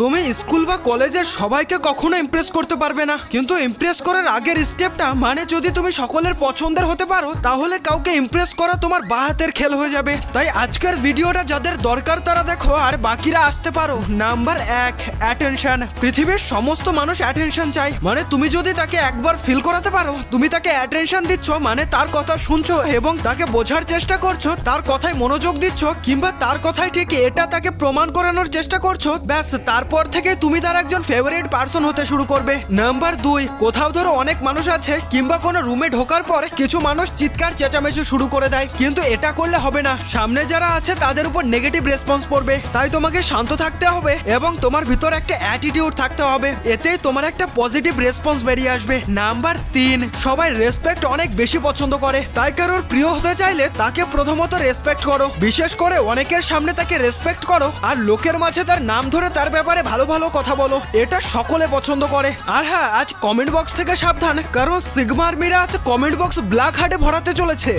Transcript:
তুমি স্কুল বা কলেজের সবাইকে কখনো ইমপ্রেস করতে পারবে না, কিন্তু ইমপ্রেস করার আগের স্টেপটা মানে যদি তুমি সকলের পছন্দের হতে পারো তাহলে কাউকে ইমপ্রেস করা তোমার বাঁ হাতের খেল হয়ে যাবে। তাই আজকের ভিডিওটা যাদের দরকার তারা দেখো, আর বাকিরা আসতে পারো। Number 1, attention. পৃথিবীর সমস্ত মানুষ অ্যাটেনশন চায়, মানে তুমি যদি তাকে একবার ফিল করাতে পারো তুমি তাকে অ্যাটেনশন দিচ্ছ, মানে তার কথা শুনছো এবং তাকে বোঝার চেষ্টা করছো, তার কথায় মনোযোগ দিচ্ছ, কিংবা তার কথাই ঠিক এটা তাকে প্রমাণ করানোর চেষ্টা করছো, ব্যাস তারপর থেকে তুমি তার একজন ফেভারিট পার্সন হতে শুরু করবে। নাম্বার 2, কোথাও ধরো অনেক মানুষ আছে কিংবা কোনো রুমে ঢোকার পরে কিছু মানুষ চিৎকার চেঁচামেচি শুরু করে দেয়, কিন্তু এটা করলে হবে না, সামনে যারা আছে তাদের উপর নেগেটিভ রেসপন্স পড়বে। তাই তোমাকে শান্ত থাকতে হবে এবং তোমার ভিতর একটা অ্যাটিটিউড থাকতে হবে, এতেই তোমার একটা পজিটিভ রেসপন্স বেরিয়ে আসবে। নাম্বার 3, সবাই রেসপেক্ট অনেক বেশি পছন্দ করে, তাই কারোর প্রিয় হতে চাইলে তাকে প্রথমত রেসপেক্ট করো, বিশেষ করে অনেকের সামনে তাকে রেসপেক্ট করো আর লোকের মাঝে তার নাম ধরে তার ব্যাপারে ভালো ভালো কথা বলো, এটা সকলে পছন্দ করে। আর হ্যাঁ, আজ কমেন্ট বক্স থেকে সাবধান, কারণ সিগমা আর্মিরা আজ কমেন্ট বক্স ব্ল্যাক হার্টে ভরাতে চলেছে।